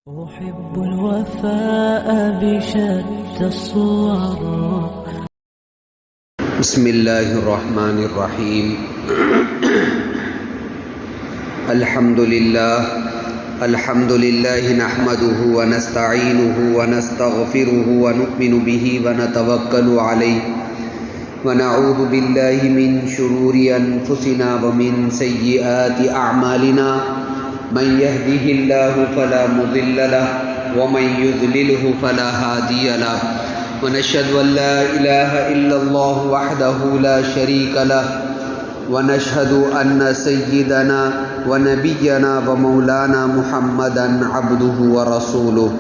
أحب الوفاء بشتى الصور. بسم الله الرحمن الرحيم. الحمد لله نحمده ونستعينه ونستغفره ونؤمن به ونتوكل عليه ونعوذ بالله من شرور أنفسنا ومن سيئات أعمالنا من يهده الله فلا مضل له ومن يضلله فلا هادي له ونشهد أن لا إله إلا الله وحده لا شريك له ونشهد أن سيدنا ونبينا ومولانا محمدا عبده ورسوله.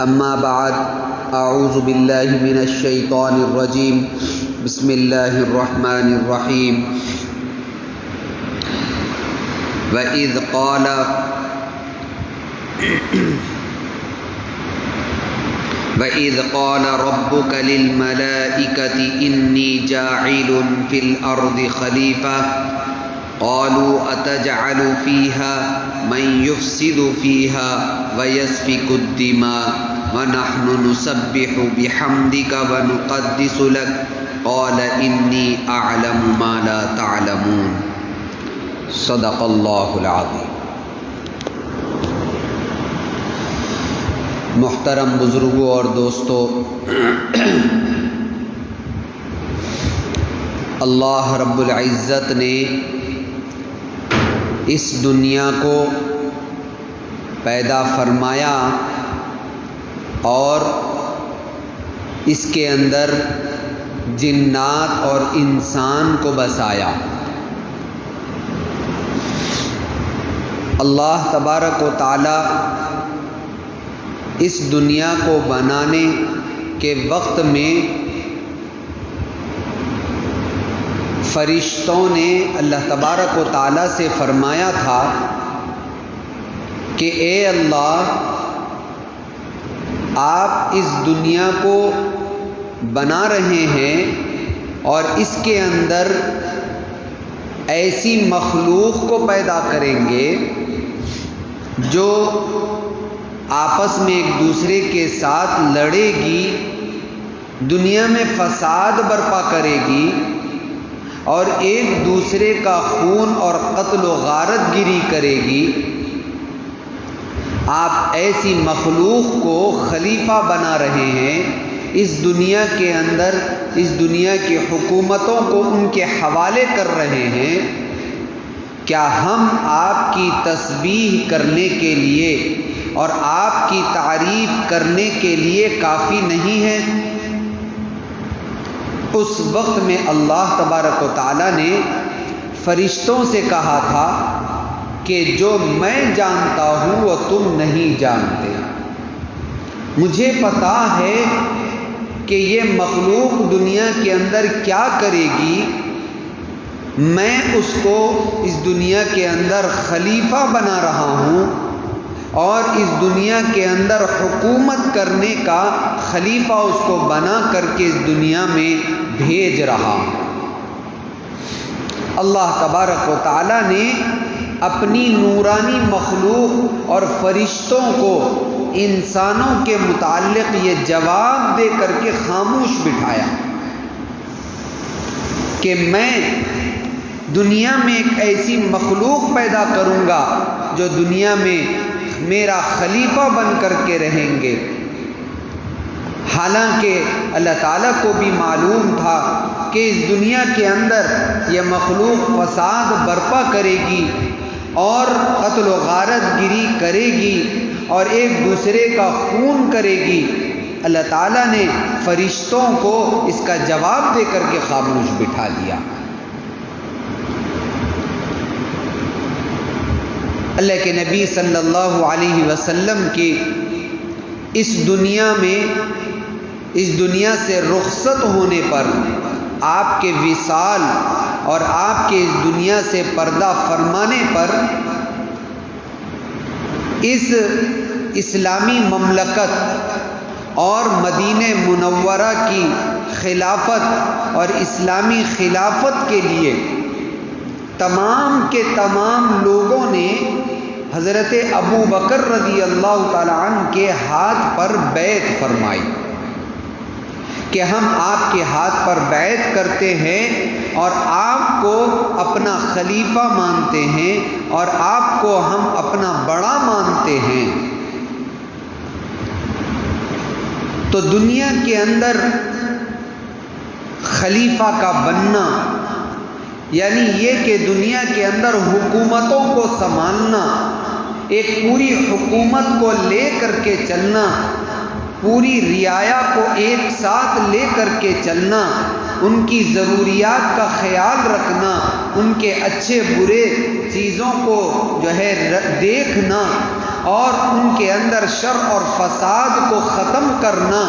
أما بعد، أعوذ بالله من الشيطان الرجيم. بسم الله الرحمن الرحيم. وَإِذْ قَالَ رَبُّكَ لِلْمَلَائِكَةِ إِنِّي جَاعِلٌ فِي الْأَرْضِ خَلِيفَةً قَالُوا أَتَجْعَلُ فِيهَا مَن يُفْسِدُ فِيهَا وَيَسْفِكُ الدِّمَاءَ وَنَحْنُ نُسَبِّحُ بِحَمْدِكَ وَنُقَدِّسُ لَكَ قَالَ إِنِّي أَعْلَمُ مَا لَا تَعْلَمُونَ. صدق اللہ العظیم. محترم بزرگوں اور دوستو، اللہ رب العزت نے اس دنیا کو پیدا فرمایا اور اس کے اندر جنات اور انسان کو بسایا. اللہ تبارک و تعالی اس دنیا کو بنانے کے وقت میں فرشتوں نے اللہ تبارک و تعالی سے فرمایا تھا کہ اے اللہ، آپ اس دنیا کو بنا رہے ہیں اور اس کے اندر ایسی مخلوق کو پیدا کریں گے جو آپس میں ایک دوسرے کے ساتھ لڑے گی، دنیا میں فساد برپا کرے گی اور ایک دوسرے کا خون اور قتل و غارت گری کرے گی. آپ ایسی مخلوق کو خلیفہ بنا رہے ہیں اس دنیا کے اندر، اس دنیا کی حکومتوں کو ان کے حوالے کر رہے ہیں. کیا ہم آپ کی تسبیح کرنے کے لیے اور آپ کی تعریف کرنے کے لیے کافی نہیں ہیں؟ اس وقت میں اللہ تبارک و تعالی نے فرشتوں سے کہا تھا کہ جو میں جانتا ہوں وہ تم نہیں جانتے. مجھے پتا ہے کہ یہ مخلوق دنیا کے اندر کیا کرے گی. میں اس کو اس دنیا کے اندر خلیفہ بنا رہا ہوں اور اس دنیا کے اندر حکومت کرنے کا خلیفہ اس کو بنا کر کے اس دنیا میں بھیج رہا ہوں. اللہ تبارک و تعالی نے اپنی نورانی مخلوق اور فرشتوں کو انسانوں کے متعلق یہ جواب دے کر کے خاموش بٹھایا کہ میں دنیا میں ایک ایسی مخلوق پیدا کروں گا جو دنیا میں میرا خلیفہ بن کر کے رہیں گے. حالانکہ اللہ تعالیٰ کو بھی معلوم تھا کہ اس دنیا کے اندر یہ مخلوق فساد برپا کرے گی اور قتل و غارت گری کرے گی اور ایک دوسرے کا خون کرے گی. اللہ تعالیٰ نے فرشتوں کو اس کا جواب دے کر کے خاموش بٹھا دیا. اللہ کے نبی صلی اللہ علیہ وسلم کی اس دنیا سے رخصت ہونے پر، آپ کے وصال اور آپ کے اس دنیا سے پردہ فرمانے پر، اس اسلامی مملکت اور مدینہ منورہ کی خلافت اور اسلامی خلافت کے لیے تمام کے تمام لوگوں نے حضرت ابو بکر رضی اللہ تعالی عنہ کے ہاتھ پر بیعت فرمائی کہ ہم آپ کے ہاتھ پر بیعت کرتے ہیں اور آپ کو اپنا خلیفہ مانتے ہیں اور آپ کو ہم اپنا بڑا مانتے ہیں۔ تو دنیا کے اندر خلیفہ کا بننا یعنی یہ کہ دنیا کے اندر حکومتوں کو سنبھالنا، ایک پوری حکومت کو لے کر کے چلنا، پوری رعایا کو ایک ساتھ لے کر کے چلنا، ان کی ضروریات کا خیال رکھنا، ان کے اچھے برے چیزوں کو دیکھنا اور ان کے اندر شر اور فساد کو ختم کرنا،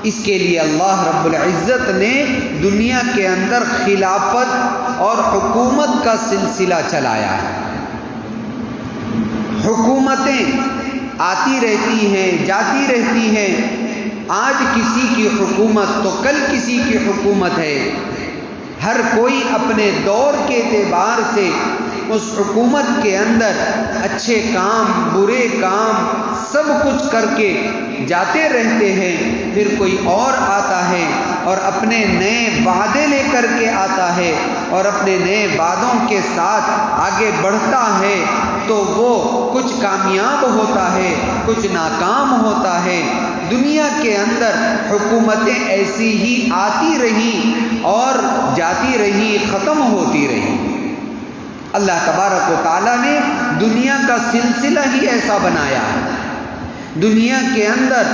اس کے لیے اللہ رب العزت نے دنیا کے اندر خلافت اور حکومت کا سلسلہ چلایا ہے۔ حکومتیں آتی رہتی ہیں، جاتی رہتی ہیں، آج کسی کی حکومت تو کل کسی کی حکومت ہے، ہر کوئی اپنے دور کے اعتبار سے اس حکومت کے اندر اچھے کام برے کام سب کچھ کر کے جاتے رہتے ہیں، پھر کوئی اور آتا ہے اور اپنے نئے وعدے لے کر کے آتا ہے اور اپنے نئے وعدوں کے ساتھ آگے بڑھتا ہے، تو وہ کچھ کامیاب ہوتا ہے کچھ ناکام ہوتا ہے۔ دنیا کے اندر حکومتیں ایسی ہی آتی رہیں اور جاتی رہیں، ختم ہوتی رہیں۔ اللہ تبارک و تعالیٰ نے دنیا کا سلسلہ ہی ایسا بنایا ہے۔ دنیا کے اندر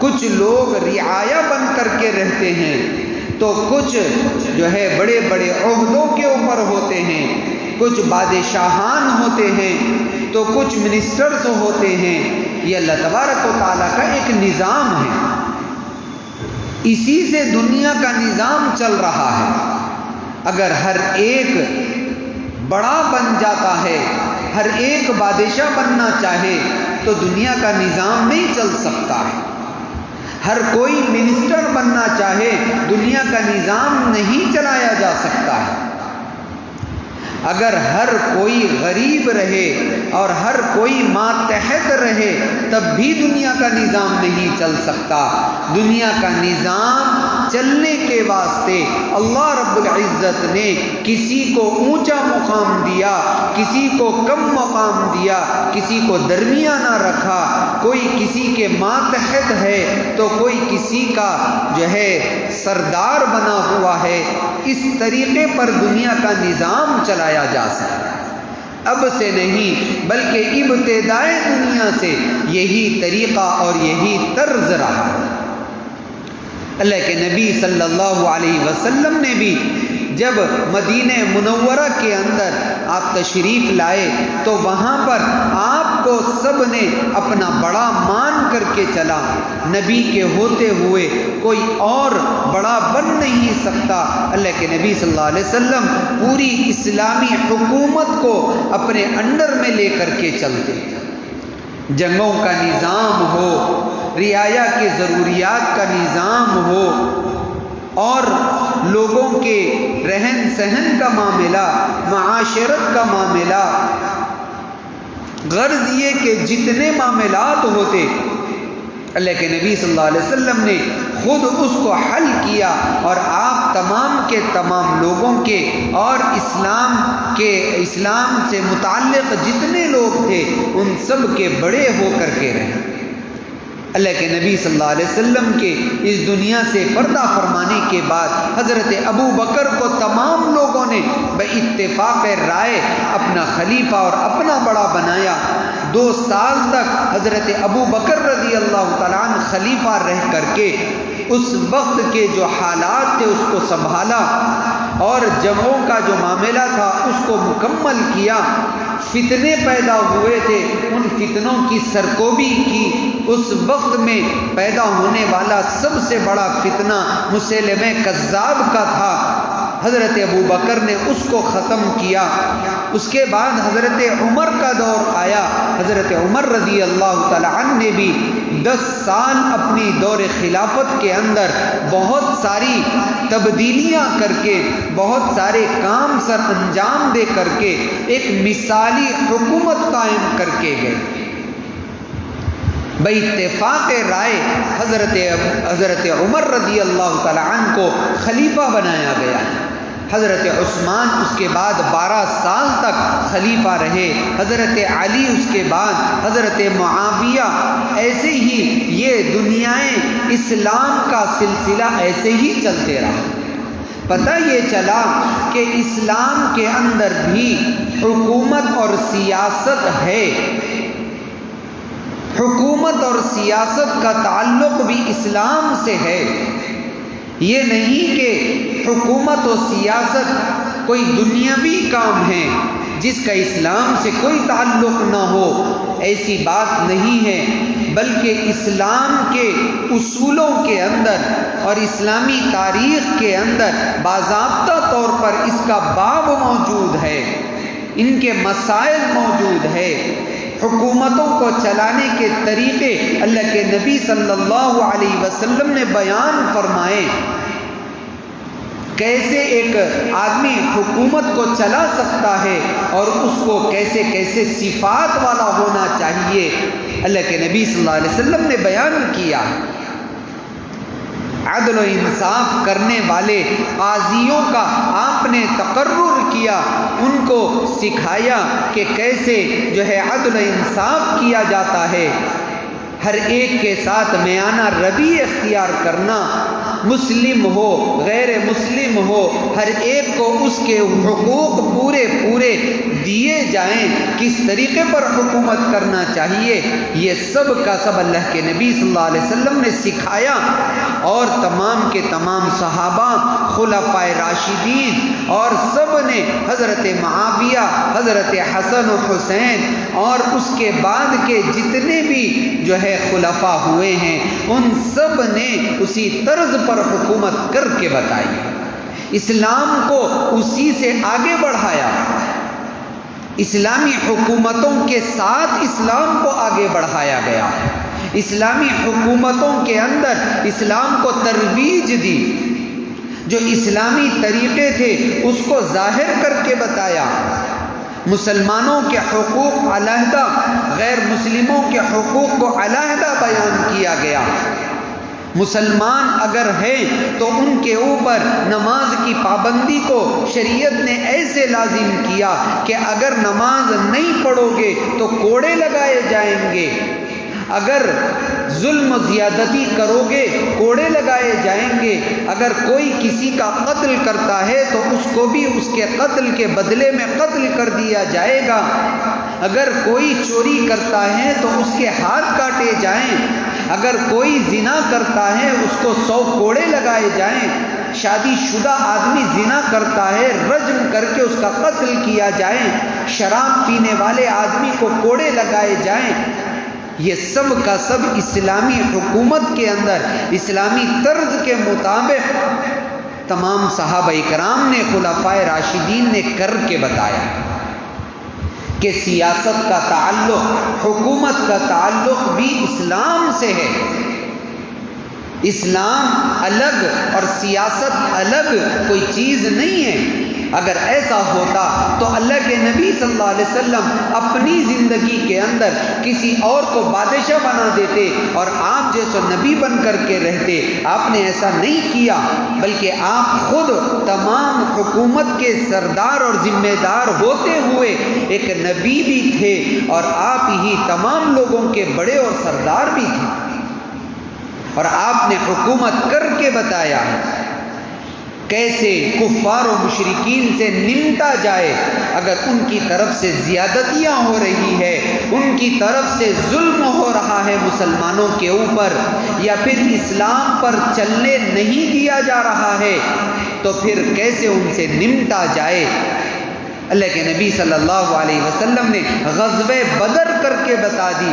کچھ لوگ رعایا بن کر کے رہتے ہیں تو کچھ بڑے بڑے عہدوں کے اوپر ہوتے ہیں، کچھ بادشاہان ہوتے ہیں تو کچھ منسٹرز ہوتے ہیں۔ یہ اللہ تبارک و تعالیٰ کا ایک نظام ہے، اسی سے دنیا کا نظام چل رہا ہے۔ اگر ہر ایک بڑا بن جاتا ہے، ہر ایک بادشاہ بننا چاہے تو دنیا کا نظام نہیں چل سکتا ہے۔ ہر کوئی منسٹر بننا چاہے دنیا کا نظام نہیں چلایا جا سکتا ہے۔ اگر ہر کوئی غریب رہے اور ہر کوئی ماتحت رہے تب بھی دنیا کا نظام نہیں چل سکتا۔ دنیا کا نظام چلنے کے واسطے اللہ رب العزت نے کسی کو اونچا مقام دیا، کسی کو کم مقام دیا، کسی کو درمیانہ رکھا، کوئی کسی کے ماتحت ہے تو کوئی کسی کا سردار بنا ہوا ہے۔ اس طریقے پر دنیا کا نظام چلایا جا سکتا ہے۔ اب سے نہیں بلکہ ابتدائے دنیا سے یہی طریقہ اور یہی طرز رہا ہے۔ اللہ کے نبی صلی اللہ علیہ وسلم نے بھی جب مدینہ منورہ کے اندر آپ تشریف لائے تو وہاں پر آپ کو سب نے اپنا بڑا مان کر کے چلا۔ نبی کے ہوتے ہوئے کوئی اور بڑا بن نہیں سکتا۔ اللہ کے نبی صلی اللہ علیہ وسلم پوری اسلامی حکومت کو اپنے انڈر میں لے کر کے چلتے، جنگوں کا نظام ہو، رعایا کے ضروریات کا نظام ہو اور لوگوں کے رہن سہن کا معاملہ، معاشرت کا معاملہ، غرض یہ کہ جتنے معاملات ہوتے اللہ کے نبی صلی اللہ علیہ وسلم نے خود اس کو حل کیا اور آپ تمام کے تمام لوگوں کے اور اسلام سے متعلق جتنے لوگ تھے ان سب کے بڑے ہو کر کے رہے۔ اللہ کے نبی صلی اللہ علیہ وسلم کے اس دنیا سے پردہ فرمانے کے بعد حضرت ابو بکر کو تمام لوگوں نے باتفاق رائے اپنا خلیفہ اور اپنا بڑا بنایا۔ 2 سال تک حضرت ابو بکر رضی اللہ تعالیٰ عنہ خلیفہ رہ کر کے اس وقت کے جو حالات تھے اس کو سنبھالا اور جنگوں کا جو معاملہ تھا اس کو مکمل کیا۔ فتنے پیدا ہوئے تھے، ان فتنوں کی سرکوبی کی۔ اس وقت میں پیدا ہونے والا سب سے بڑا فتنہ مسیلمہ کذاب کا تھا، حضرت ابو بکر نے اس کو ختم کیا۔ اس کے بعد حضرت عمر کا دور آیا، حضرت عمر رضی اللہ تعالی عنہ نے بھی 10 سال اپنی دور خلافت کے اندر بہت ساری تبدیلیاں کر کے، بہت سارے کام سر انجام دے کر کے ایک مثالی حکومت قائم کر کے گئے۔ باتفاق رائے حضرت عمر رضی اللہ تعالی عنہ کو خلیفہ بنایا گیا۔ حضرت عثمان اس کے بعد 12 سال تک خلیفہ رہے، حضرت علی اس کے بعد، حضرت معاویہ، ایسے ہی یہ دنیائے اسلام کا سلسلہ ایسے ہی چلتے رہا۔ پتہ یہ چلا کہ اسلام کے اندر بھی حکومت اور سیاست ہے، حکومت اور سیاست کا تعلق بھی اسلام سے ہے۔ یہ نہیں کہ حکومت و سیاست کوئی دنیاوی کام ہے جس کا اسلام سے کوئی تعلق نہ ہو، ایسی بات نہیں ہے، بلکہ اسلام کے اصولوں کے اندر اور اسلامی تاریخ کے اندر باضابطہ طور پر اس کا باب موجود ہے، ان کے مسائل موجود ہے۔ حکومتوں کو چلانے کے طریقے اللہ کے نبی صلی اللہ علیہ وسلم نے بیان فرمائے، کیسے ایک آدمی حکومت کو چلا سکتا ہے اور اس کو کیسے کیسے صفات والا ہونا چاہیے، اللہ کے نبی صلی اللہ علیہ وسلم نے بیان کیا۔ عدل و انصاف کرنے والے قاضیوں کا آپ نے تقرر کیا، ان کو سکھایا کہ کیسے جو ہے عدل و انصاف کیا جاتا ہے، ہر ایک کے ساتھ میانہ روی اختیار کرنا، مسلم ہو غیر مسلم ہو ہر ایک کو اس کے حقوق پورے دیے جائیں، کس طریقے پر حکومت کرنا چاہیے، یہ سب کا سب اللہ کے نبی صلی اللہ علیہ وسلم نے سکھایا۔ اور تمام کے تمام صحابہ، خلفائے راشدین اور سب نے، حضرت معاویہ، حضرت حسن و حسین اور اس کے بعد کے جتنے بھی جو ہے خلفاء ہوئے ہیں، ان سب نے اسی طرز پر حکومت کر کے بتائی، اسلام کو اسی سے آگے بڑھایا، اسلامی حکومتوں کے ساتھ اسلام کو آگے بڑھایا گیا، اسلامی حکومتوں کے اندر اسلام کو ترویج دی، جو اسلامی طریقے تھے اس کو ظاہر کر کے بتایا، مسلمانوں کے حقوق علیحدہ، غیر مسلموں کے حقوق کو علیحدہ بیان کیا گیا۔ مسلمان اگر ہیں تو ان کے اوپر نماز کی پابندی کو شریعت نے ایسے لازم کیا کہ اگر نماز نہیں پڑھو گے تو کوڑے لگائے جائیں گے، اگر ظلم و زیادتی کرو گے کوڑے لگائے جائیں گے، اگر کوئی کسی کا قتل کرتا ہے تو اس کو بھی اس کے قتل کے بدلے میں قتل کر دیا جائے گا، اگر کوئی چوری کرتا ہے تو اس کے ہاتھ کاٹے جائیں، اگر کوئی زنا کرتا ہے اس کو 100 کوڑے لگائے جائیں، شادی شدہ آدمی زنا کرتا ہے رجم کر کے اس کا قتل کیا جائے، شراب پینے والے آدمی کو کوڑے لگائے جائیں۔ یہ سب کا سب اسلامی حکومت کے اندر اسلامی طرز کے مطابق تمام صحابہ کرام نے، خلفائے راشدین نے کر کے بتایا کہ سیاست کا تعلق، حکومت کا تعلق بھی اسلام سے ہے، اسلام الگ اور سیاست الگ کوئی چیز نہیں ہے۔ اگر ایسا ہوتا تو اللہ کے نبی صلی اللہ علیہ وسلم اپنی زندگی کے اندر کسی اور کو بادشاہ بنا دیتے اور آپ جیسے نبی بن کر کے رہتے۔ آپ نے ایسا نہیں کیا، بلکہ آپ خود تمام حکومت کے سردار اور ذمہ دار ہوتے ہوئے ایک نبی بھی تھے، اور آپ ہی تمام لوگوں کے بڑے اور سردار بھی تھے، اور آپ نے حکومت کر کے بتایا کیسے کفار و مشرکین سے نمٹا جائے اگر ان کی طرف سے زیادتیاں ہو رہی ہے، ان کی طرف سے ظلم ہو رہا ہے مسلمانوں کے اوپر، یا پھر اسلام پر چلنے نہیں دیا جا رہا ہے، تو پھر کیسے ان سے نمٹا جائے۔ اللہ کے نبی صلی اللہ علیہ وسلم نے غزوہ بدر کر کے بتا دی،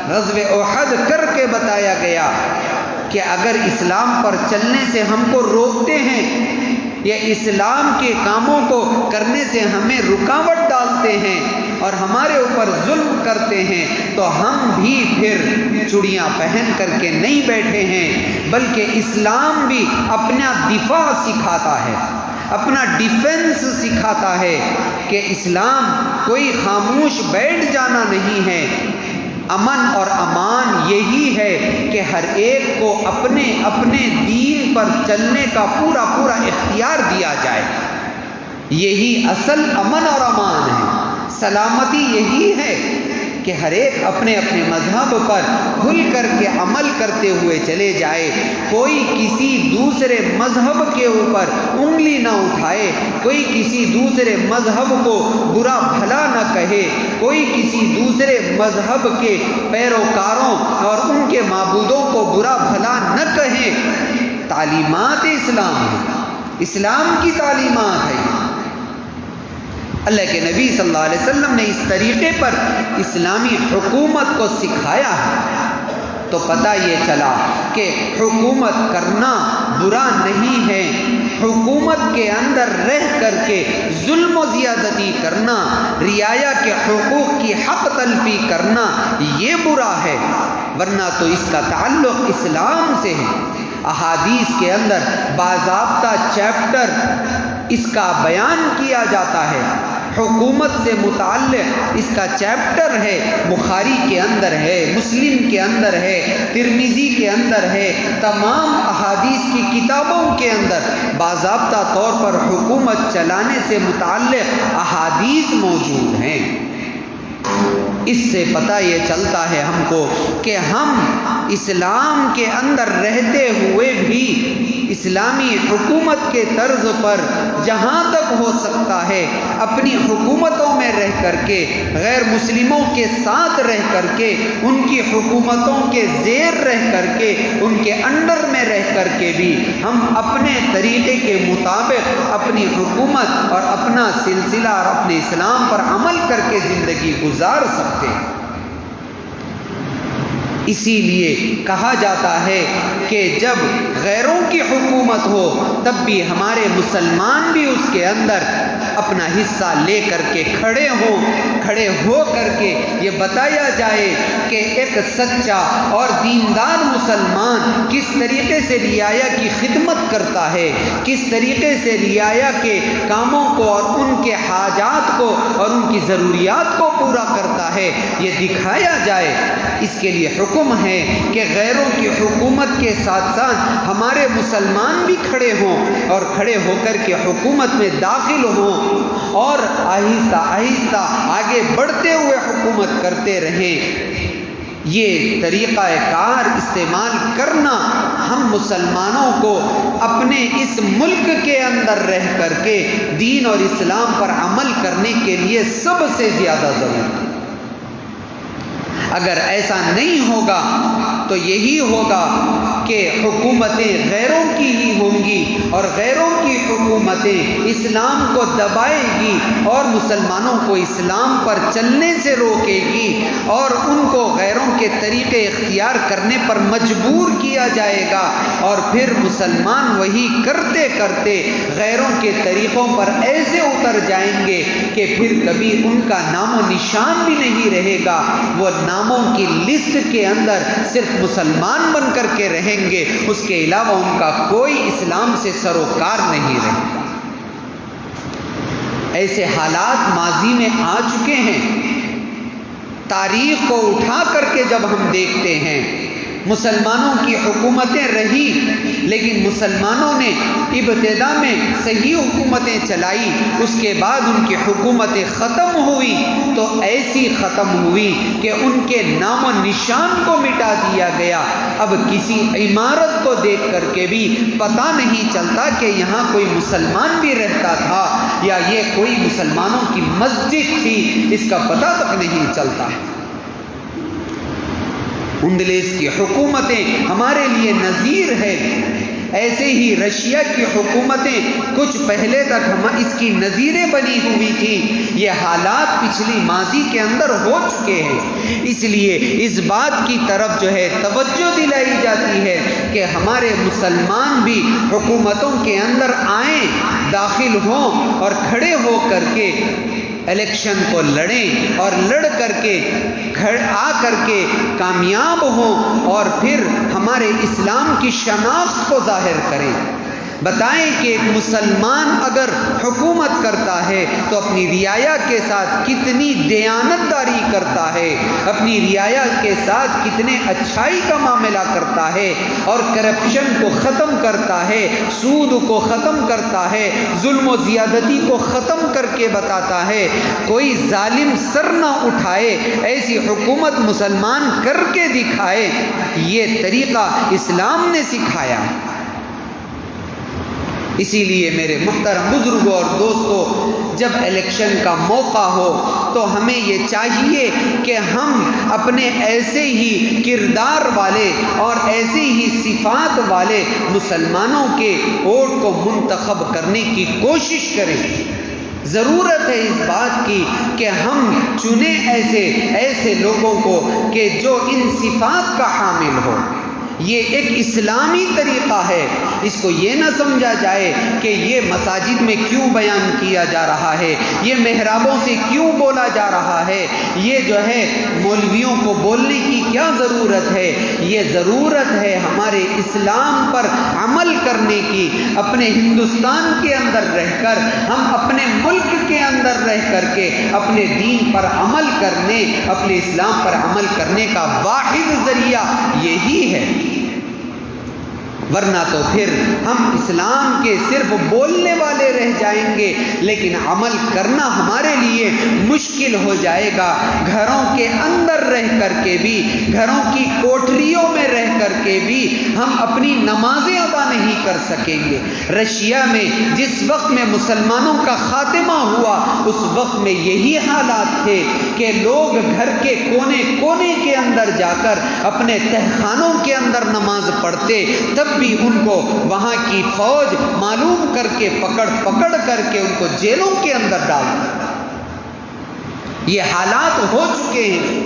غزوہ احد کر کے بتایا گیا کہ اگر اسلام پر چلنے سے ہم کو روکتے ہیں یا اسلام کے کاموں کو کرنے سے ہمیں رکاوٹ ڈالتے ہیں اور ہمارے اوپر ظلم کرتے ہیں تو ہم بھی پھر چوڑیاں پہن کر کے نہیں بیٹھے ہیں، بلکہ اسلام بھی اپنا دفاع سکھاتا ہے، اپنا ڈیفنس سکھاتا ہے کہ اسلام کوئی خاموش بیٹھ جانا نہیں ہے۔ امن اور امان یہی ہے کہ ہر ایک کو اپنے اپنے دین پر چلنے کا پورا پورا اختیار دیا جائے، یہی اصل امن اور امان ہے۔ سلامتی یہی ہے کہ ہر ایک اپنے اپنے مذہب پر کھل کر کے عمل کرتے ہوئے چلے جائے، کوئی کسی دوسرے مذہب کے اوپر انگلی نہ اٹھائے، کوئی کسی دوسرے مذہب کو برا بھلا نہ کہے، کوئی کسی دوسرے مذہب کے پیروکاروں اور ان کے معبودوں کو برا بھلا نہ کہے۔ تعلیمات اسلام ہے، اسلام کی تعلیمات ہے۔ اللہ کے نبی صلی اللہ علیہ وسلم نے اس طریقے پر اسلامی حکومت کو سکھایا ہے، تو پتہ یہ چلا کہ حکومت کرنا برا نہیں ہے، حکومت کے اندر رہ کر کے ظلم و زیادتی کرنا، رعایا کے حقوق کی حق تلفی کرنا یہ برا ہے، ورنہ تو اس کا تعلق اسلام سے ہے۔ احادیث کے اندر باضابطہ چیپٹر اس کا بیان کیا جاتا ہے، حکومت سے متعلق اس کا چیپٹر ہے، بخاری کے اندر ہے، مسلم کے اندر ہے، ترمذی کے اندر ہے، تمام احادیث کی کتابوں کے اندر باضابطہ طور پر حکومت چلانے سے متعلق احادیث موجود ہیں۔ اس سے پتہ یہ چلتا ہے ہم کو کہ ہم اسلام کے اندر رہتے ہوئے بھی اسلامی حکومت کے طرز پر جہاں تک ہو سکتا ہے اپنی حکومتوں میں رہ کر کے، غیر مسلموں کے ساتھ رہ کر کے، ان کی حکومتوں کے زیر رہ کر کے، ان کے انڈر میں رہ کر کے بھی ہم اپنے طریقے کے مطابق اپنی حکومت اور اپنا سلسلہ اور اپنے اسلام پر عمل کر کے زندگی گزار سکتے ہیں۔ اسی لیے کہا جاتا ہے کہ جب غیروں کی حکومت ہو تب بھی ہمارے مسلمان بھی اس کے اندر اپنا حصہ لے کر کے کھڑے ہو کر کے یہ بتایا جائے کہ ایک سچا اور دیندار مسلمان کس طریقے سے رعایا کی خدمت کرتا ہے، کس طریقے سے رعایا کے کاموں کو اور ان کے حاجات کو اور ان کی ضروریات کو پورا کرتا ہے، یہ دکھایا جائے۔ اس کے لیے حکم ہے کہ غیروں کی حکومت کے ساتھ ساتھ ہمارے مسلمان بھی کھڑے ہوں اور کھڑے ہو کر کے حکومت میں داخل ہوں اور آہستہ آہستہ آگے بڑھتے ہوئے حکومت کرتے رہیں۔ یہ طریقہ کار استعمال کرنا ہم مسلمانوں کو اپنے اس ملک کے اندر رہ کر کے دین اور اسلام پر عمل کرنے کے لیے سب سے زیادہ ضروری ہے۔ اگر ایسا نہیں ہوگا تو یہی ہوگا کہ حکومتیں غیروں کی ہی ہوں گی اور غیروں کی حکومتیں اسلام کو دبائے گی اور مسلمانوں کو اسلام پر چلنے سے روکے گی اور ان کو غیروں کے طریقے اختیار کرنے پر مجبور کیا جائے گا، اور پھر مسلمان وہی کرتے کرتے غیروں کے طریقوں پر ایسے اتر جائیں گے کہ پھر کبھی ان کا نام و نشان بھی نہیں رہے گا، وہ ناموں کی لسٹ کے اندر صرف مسلمان بن کر کے رہیں گے، اس کے علاوہ ان کا کوئی اسلام سے سروکار نہیں رہے گا۔ ایسے حالات ماضی میں آ چکے ہیں۔ تاریخ کو اٹھا کر کے جب ہم دیکھتے ہیں، مسلمانوں کی حکومتیں رہی لیکن مسلمانوں نے ابتدا میں صحیح حکومتیں چلائی، اس کے بعد ان کی حکومتیں ختم ہوئی تو ایسی ختم ہوئی کہ ان کے نام و نشان کو مٹا دیا گیا۔ اب کسی عمارت کو دیکھ کر کے بھی پتہ نہیں چلتا کہ یہاں کوئی مسلمان بھی رہتا تھا یا یہ کوئی مسلمانوں کی مسجد تھی، اس کا پتہ تک نہیں چلتا ہے۔ اندلس کی حکومتیں ہمارے لیے نظیر ہے، ایسے ہی رشیا کی حکومتیں کچھ پہلے تک اس کی نظیریں بنی ہوئی تھیں۔ یہ حالات پچھلی ماضی کے اندر ہو چکے ہیں، اس لیے اس بات کی طرف توجہ دلائی جاتی ہے کہ ہمارے مسلمان بھی حکومتوں کے اندر آئیں، داخل ہوں اور کھڑے ہو کر کے الیکشن کو لڑیں اور لڑ کر کے آ کر کے کامیاب ہوں اور پھر ہمارے اسلام کی شناخت کو ظاہر کریں. بتائیں کہ ایک مسلمان اگر حکومت کرتا ہے تو اپنی رعایا کے ساتھ کتنی دیانتداری کرتا ہے، اپنی رعایا کے ساتھ کتنے اچھائی کا معاملہ کرتا ہے اور کرپشن کو ختم کرتا ہے، سود کو ختم کرتا ہے، ظلم و زیادتی کو ختم کر کے بتاتا ہے. کوئی ظالم سر نہ اٹھائے، ایسی حکومت مسلمان کر کے دکھائے. یہ طریقہ اسلام نے سکھایا ہے. اسی لیے میرے محترم بزرگوں اور دوستوں، جب الیکشن کا موقع ہو تو ہمیں یہ چاہیے کہ ہم اپنے ایسے ہی کردار والے اور ایسے ہی صفات والے مسلمانوں کے ووٹ کو منتخب کرنے کی کوشش کریں. ضرورت ہے اس بات کی کہ ہم چنیں ایسے لوگوں کو کہ جو ان صفات کا حامل ہو. یہ ایک اسلامی طریقہ ہے. اس کو یہ نہ سمجھا جائے کہ یہ مساجد میں کیوں بیان کیا جا رہا ہے، یہ محرابوں سے کیوں بولا جا رہا ہے، یہ جو ہے مولویوں کو بولنے کی کیا ضرورت ہے. یہ ضرورت ہے ہمارے اسلام پر عمل کرنے کی. اپنے ہندوستان کے اندر رہ کر، ہم اپنے ملک کے اندر رہ کر کے اپنے دین پر عمل کرنے، اپنے اسلام پر عمل کرنے کا واحد ذریعہ یہی ہے. ورنہ تو پھر ہم اسلام کے صرف بولنے والے رہ جائیں گے، لیکن عمل کرنا ہمارے لیے مشکل ہو جائے گا. گھروں کے اندر رہ کر کے بھی، گھروں کی کوٹریوں میں رہ کر کے بھی ہم اپنی نمازیں ادا نہیں کر سکیں گے. رشیا میں جس وقت میں مسلمانوں کا خاتمہ ہوا، اس وقت میں یہی حالات تھے کہ لوگ گھر کے کونے کونے کے اندر جا کر اپنے تہخانوں کے اندر نماز پڑھتے، تب بھی ان کو وہاں کی فوج معلوم کر کے پکڑ کر کے ان کو جیلوں کے اندر ڈالتی. یہ حالات ہو چکے ہیں.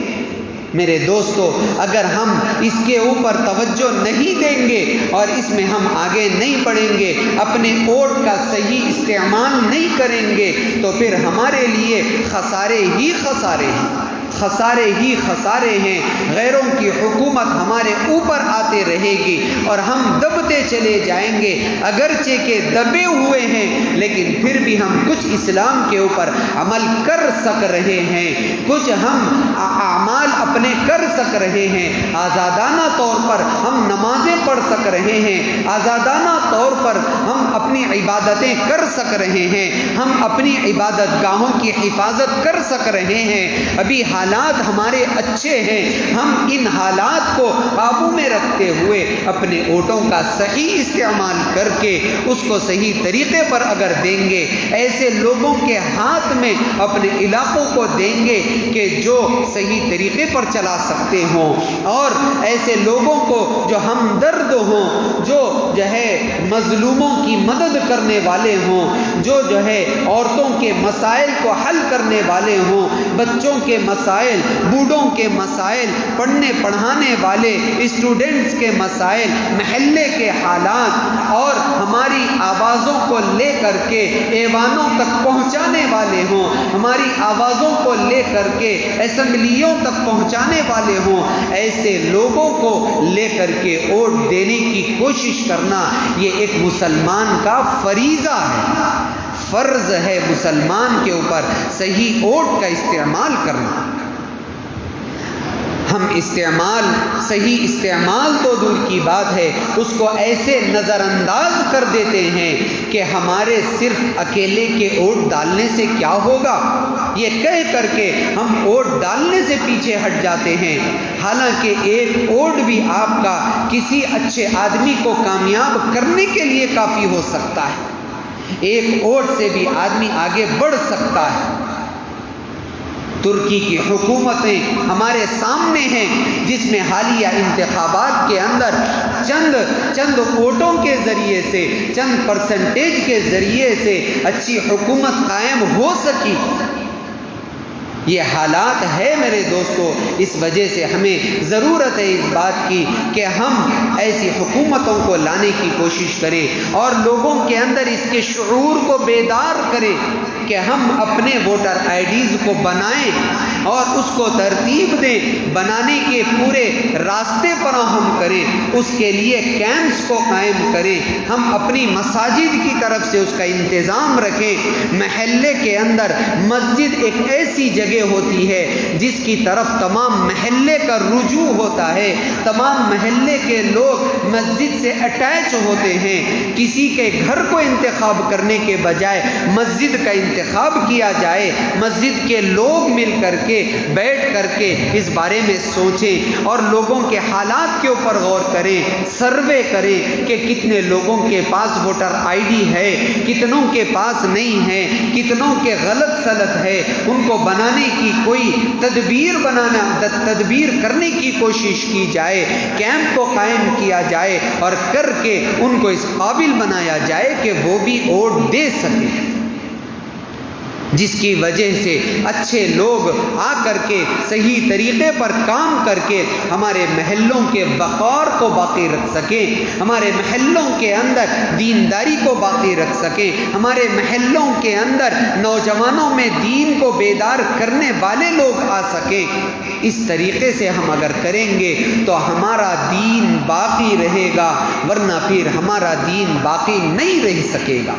میرے دوستو، اگر ہم اس کے اوپر توجہ نہیں دیں گے اور اس میں ہم آگے نہیں بڑھیں گے، اپنے ووٹ کا صحیح استعمال نہیں کریں گے، تو پھر ہمارے لیے خسارے ہی خسارے ہیں. خسارے ہی خسارے ہیں. غیروں کی حکومت ہمارے اوپر آتے رہے گی اور ہم دبتے چلے جائیں گے. اگرچہ کہ دبے ہوئے ہیں، لیکن پھر بھی ہم کچھ اسلام کے اوپر عمل کر سک رہے ہیں، کچھ ہم اعمال اپنے کر سک رہے ہیں. آزادانہ طور پر ہم نمازیں پڑھ سک رہے ہیں، آزادانہ طور پر ہم اپنی عبادتیں کر سک رہے ہیں، ہم اپنی عبادت گاہوں کی حفاظت کر سک رہے ہیں. ابھی حالات ہمارے اچھے ہیں. ہم ان حالات کو قابو میں رکھتے ہوئے اپنے ووٹوں کا صحیح استعمال کر کے اس کو صحیح طریقے پر اگر دیں گے، ایسے لوگوں کے ہاتھ میں اپنے علاقوں کو دیں گے کہ جو صحیح طریقے پر چلا سکتے ہوں، اور ایسے لوگوں کو جو ہمدرد ہوں، جو ہے مظلوموں کی مدد کرنے والے ہوں، جو ہے عورتوں کے مسائل کو حل کرنے والے ہوں، بچوں کے مسائل، بوڑھوں کے مسائل، پڑھنے پڑھانے والے اسٹوڈنٹس کے مسائل، محلے کے حالات، اور ہماری آوازوں کو لے کر کے ایوانوں تک پہنچانے والے ہوں، ہماری آوازوں کو لے کر کے اسمبلیوں تک پہنچانے والے ہوں. ایسے لوگوں کو لے کر کے ووٹ دینے کی کوشش کرنا، یہ ایک مسلمان کا فریضہ ہے. فرض ہے مسلمان کے اوپر صحیح ووٹ کا استعمال کرنا. ہم صحیح استعمال تو دور کی بات ہے، اس کو ایسے نظر انداز کر دیتے ہیں کہ ہمارے صرف اکیلے کے ووٹ ڈالنے سے کیا ہوگا، یہ کہہ کر کے ہم ووٹ ڈالنے سے پیچھے ہٹ جاتے ہیں. حالانکہ ایک ووٹ بھی آپ کا کسی اچھے آدمی کو کامیاب کرنے کے لیے کافی ہو سکتا ہے. ایک ووٹ سے بھی آدمی آگے بڑھ سکتا ہے. ترکی کی حکومتیں ہمارے سامنے ہیں، جس میں حالیہ انتخابات کے اندر چند ووٹوں کے ذریعے سے، چند پرسنٹیج کے ذریعے سے اچھی حکومت قائم ہو سکی. یہ حالات ہے میرے دوستو. اس وجہ سے ہمیں ضرورت ہے اس بات کی کہ ہم ایسی حکومتوں کو لانے کی کوشش کریں اور لوگوں کے اندر اس کے شعور کو بیدار کریں کہ ہم اپنے ووٹر آئی ڈیز کو بنائیں اور اس کو ترتیب دیں، بنانے کے پورے راستے فراہم کریں، اس کے لیے کیمپس کو قائم کریں، ہم اپنی مساجد کی طرف سے اس کا انتظام رکھیں۔ محلے کے اندر مسجد ایک ایسی جگہ ہوتی ہے جس کی طرف تمام محلے کا رجوع ہوتا ہے، تمام محلے کے لوگ مسجد سے اٹیچ ہوتے ہیں۔ کسی کے گھر کو انتخاب کرنے کے بجائے مسجد کا انتخاب کیا جائے، مسجد کے لوگ مل کر کے بیٹھ کر کے اس بارے میں سوچیں اور لوگوں کے حالات کے اوپر غور کریں، سروے کریں کہ کتنے لوگوں کے پاس ووٹر آئی ڈی ہے، کتنوں کے پاس نہیں ہے، کتنوں کے غلط سلط ہے، ان کو بنانے کی کوئی تدبیر کرنے کی کوشش کی جائے، کیمپ کو قائم کیا جائے اور کر کے ان کو اس قابل بنایا جائے کہ وہ بھی ووٹ دے سکیں، جس کی وجہ سے اچھے لوگ آ کر کے صحیح طریقے پر کام کر کے ہمارے محلوں کے وقار کو باقی رکھ سکیں، ہمارے محلوں کے اندر دینداری کو باقی رکھ سکیں، ہمارے محلوں کے اندر نوجوانوں میں دین کو بیدار کرنے والے لوگ آ سکیں۔ اس طریقے سے ہم اگر کریں گے تو ہمارا دین باقی رہے گا، ورنہ پھر ہمارا دین باقی نہیں رہ سکے گا۔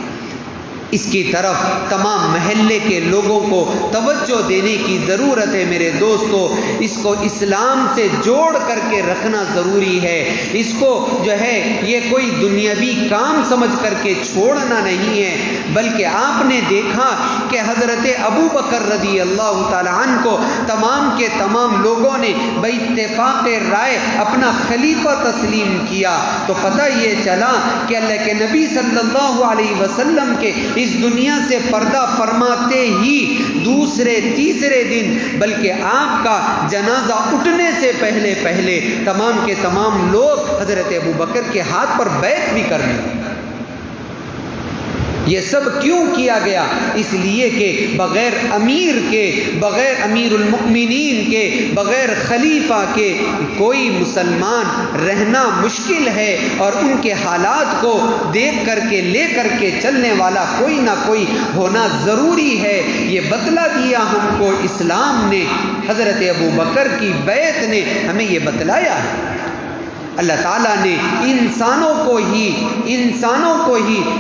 اس کی طرف تمام محلے کے لوگوں کو توجہ دینے کی ضرورت ہے میرے دوستو۔ اس کو اسلام سے جوڑ کر کے رکھنا ضروری ہے، اس کو جو ہے یہ کوئی دنیاوی کام سمجھ کر کے چھوڑنا نہیں ہے، بلکہ آپ نے دیکھا کہ حضرت ابو بکر رضی اللہ تعالیٰ عنہ کو تمام کے تمام لوگوں نے باتفاق رائے اپنا خلیفہ تسلیم کیا، تو پتہ یہ چلا کہ اللہ کے نبی صلی اللہ علیہ وسلم کے اس دنیا سے پردہ فرماتے ہی دوسرے تیسرے دن بلکہ آپ کا جنازہ اٹھنے سے پہلے تمام کے تمام لوگ حضرت ابو بکر کے ہاتھ پر بیعت بھی کر لیں۔ یہ سب کیوں کیا گیا؟ اس لیے کہ بغیر امیر کے، بغیر امیر المؤمنین کے، بغیر خلیفہ کے کوئی مسلمان رہنا مشکل ہے، اور ان کے حالات کو دیکھ کر کے لے کر کے چلنے والا کوئی نہ کوئی ہونا ضروری ہے۔ یہ بتلا دیا ہم کو اسلام نے، حضرت ابو بکر کی بیعت نے ہمیں یہ بتلایا ہے۔ اللہ تعالیٰ نے انسانوں کو ہی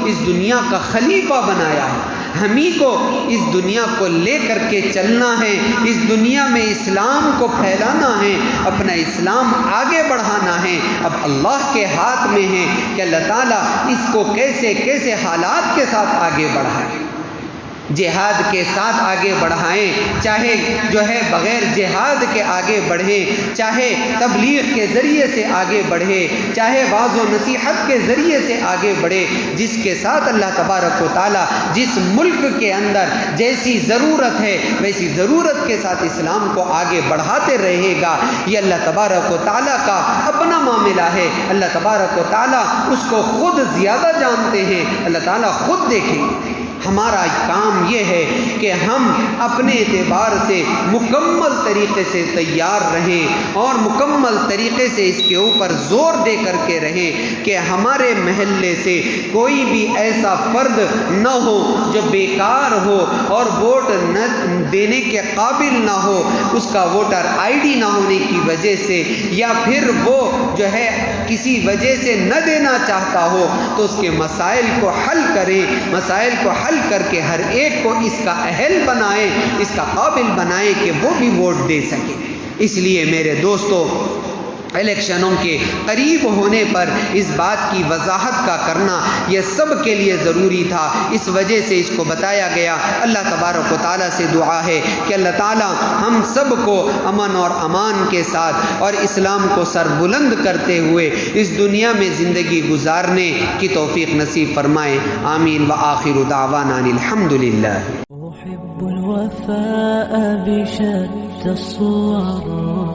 اس دنیا کا خلیفہ بنایا ہے، ہم ہی کو اس دنیا کو لے کر کے چلنا ہے، اس دنیا میں اسلام کو پھیلانا ہے، اپنا اسلام آگے بڑھانا ہے۔ اب اللہ کے ہاتھ میں ہے کہ اللہ تعالیٰ اس کو کیسے حالات کے ساتھ آگے بڑھائے، جہاد کے ساتھ آگے بڑھائیں، چاہے جو ہے بغیر جہاد کے آگے بڑھیں، چاہے تبلیغ کے ذریعے سے آگے بڑھے، چاہے واعظ و نصیحت کے ذریعے سے آگے بڑھے، جس کے ساتھ اللہ تبارک و تعالیٰ جس ملک کے اندر جیسی ضرورت ہے ویسی ضرورت کے ساتھ اسلام کو آگے بڑھاتے رہے گا۔ یہ اللہ تبارک و تعالیٰ کا اپنا معاملہ ہے، اللہ تبارک و تعالیٰ اس کو خود زیادہ جانتے ہیں، اللہ تعالیٰ خود دیکھیں گے۔ ہمارا کام یہ ہے کہ ہم اپنے اعتبار سے مکمل طریقے سے تیار رہیں اور مکمل طریقے سے اس کے اوپر زور دے کر کے رہیں کہ ہمارے محلے سے کوئی بھی ایسا فرد نہ ہو جو بیکار ہو اور ووٹ نہ دینے کے قابل نہ ہو، اس کا ووٹر آئی ڈی نہ ہونے کی وجہ سے، یا پھر وہ جو ہے کسی وجہ سے نہ دینا چاہتا ہو، تو اس کے مسائل کو حل کریں، مسائل کو حل کر کے ہر ایک کو اس کا اہل بنائیں، اس کا قابل بنائیں کہ وہ بھی ووٹ دے سکے۔ اس لیے میرے دوستو، الیکشنوں کے قریب ہونے پر اس بات کی وضاحت کا کرنا یہ سب کے لیے ضروری تھا، اس وجہ سے اس کو بتایا گیا۔ اللہ تبارک و تعالیٰ سے دعا ہے کہ اللہ تعالیٰ ہم سب کو امن اور امان کے ساتھ اور اسلام کو سر بلند کرتے ہوئے اس دنیا میں زندگی گزارنے کی توفیق نصیب فرمائے۔ آمین وآخر دعوانا الحمدللہ۔ أحب الوفاء بشتى الصور